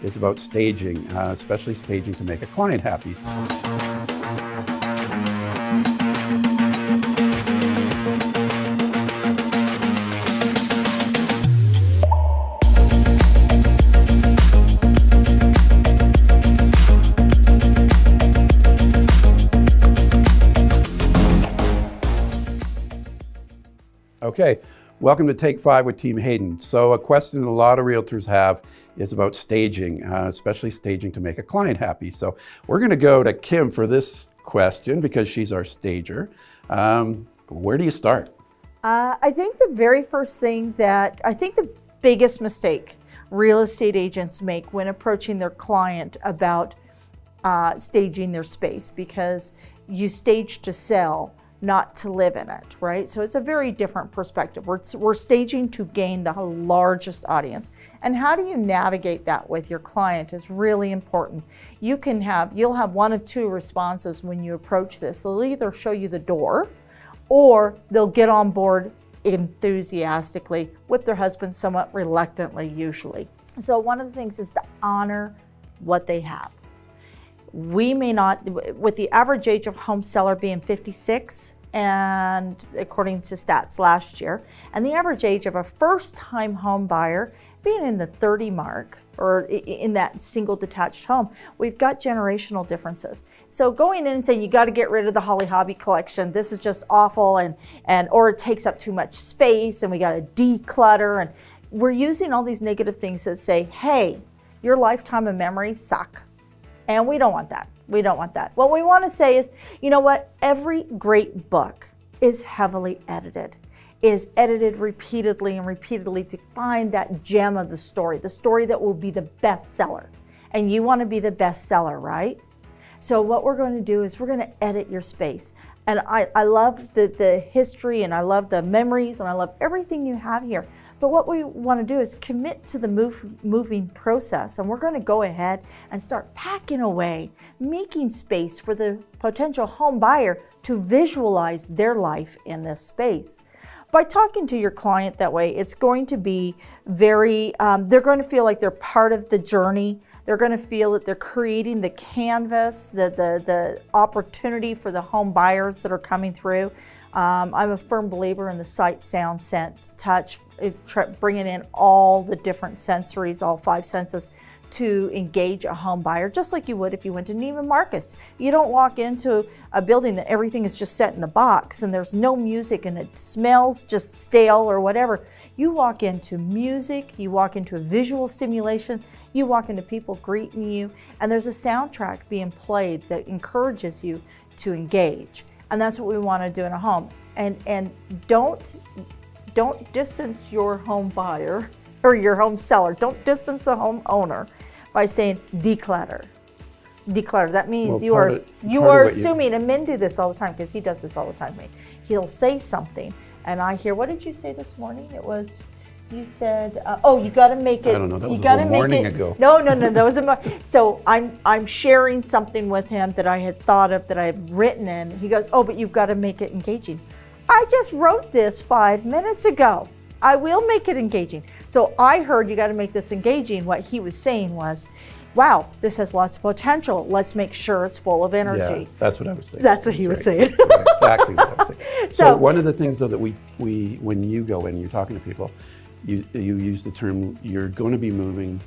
is about staging, especially staging to make a client happy. Okay, welcome to Take 5 with Team Hayden. So a question a lot of realtors have is about staging, especially staging to make a client happy. So we're gonna go to Kim for this question because she's our stager. Where do you start? I think the very first thing the biggest mistake real estate agents make when approaching their client about staging their space, because you stage to sell, not to live in it, right? So it's a very different perspective. We're staging to gain the largest audience. And how do you navigate that with your client is really important. You'll have one of two responses when you approach this. They'll either show you the door, or they'll get on board enthusiastically with their husband, somewhat reluctantly usually. So one of the things is to honor what they have. We may not, with the average age of home seller being 56, and according to stats last year, and the average age of a first-time home buyer being in the 30 mark, or in that single detached home, we've got generational differences. So going in and saying you got to get rid of the Holly Hobby collection, this is just awful, or it takes up too much space, and we got to declutter, and we're using all these negative things that say, hey, your lifetime of memories suck. And we don't want that. We don't want that. What we want to say is, you know what? Every great book is heavily edited, is edited repeatedly and repeatedly to find that gem of the story that will be the bestseller. And you want to be the bestseller, right? So what we're going to do is we're going to edit your space. And I love the history, and I love the memories, and I love everything you have here. But what we want to do is commit to the moving process, and we're going to go ahead and start packing away, making space for the potential home buyer to visualize their life in this space. By talking to your client that way, it's going to be very, they're going to feel like they're part of the journey. They're going to feel that they're creating the canvas, the opportunity for the home buyers that are coming through. I'm a firm believer in the sight, sound, scent, touch, bringing in all the different sensories, all 5 senses, to engage a home buyer, just like you would if you went to Neiman Marcus. You don't walk into a building that everything is just set in the box and there's no music and it smells just stale or whatever. You walk into music, you walk into a visual stimulation, you walk into people greeting you, and there's a soundtrack being played that encourages you to engage. And that's what we want to do in a home. And don't distance your home buyer or your home seller. Don't distance the home owner by saying declutter. Declutter. That means you are assuming, and men do this all the time because he does this all the time. He'll say something, and I hear, what did you say this morning? It was, you said, oh, you got to make it. I don't know. That was a morning ago. No. That was so I'm sharing something with him that I had thought of, that I had written in. He goes, oh, but you've got to make it engaging. I just wrote this 5 minutes ago. I will make it engaging. So I heard you got to make this engaging. What he was saying was, wow, this has lots of potential. Let's make sure it's full of energy. Yeah, that's what I was saying. That's what he was saying. That's exactly what I was saying. So one of the things, though, that we when you go in, you're talking to people, you use the term, you're going to be moving,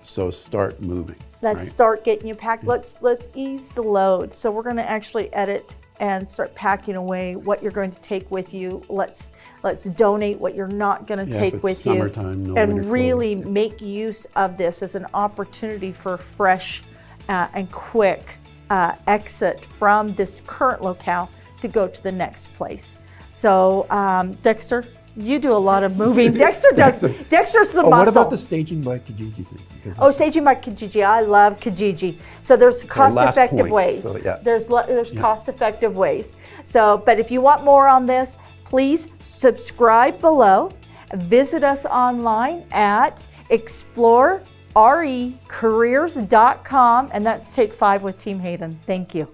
so start moving. Let's start getting you packed. Let's ease the load. So we're going to actually edit and start packing away what you're going to take with you. Let's donate what you're not going to take with you. Summertime, and really make use of this as an opportunity for fresh and quick exit from this current locale to go to the next place. So Dexter, you do a lot of moving. Dexter's the muscle. What about the staging by Kijiji thing? Staging by Kijiji. I love Kijiji. So there's cost-effective ways. So, yeah. There's cost-effective ways. So, but if you want more on this, please subscribe below. Visit us online at explorecareers.com, and that's Take 5 with Team Hayden. Thank you.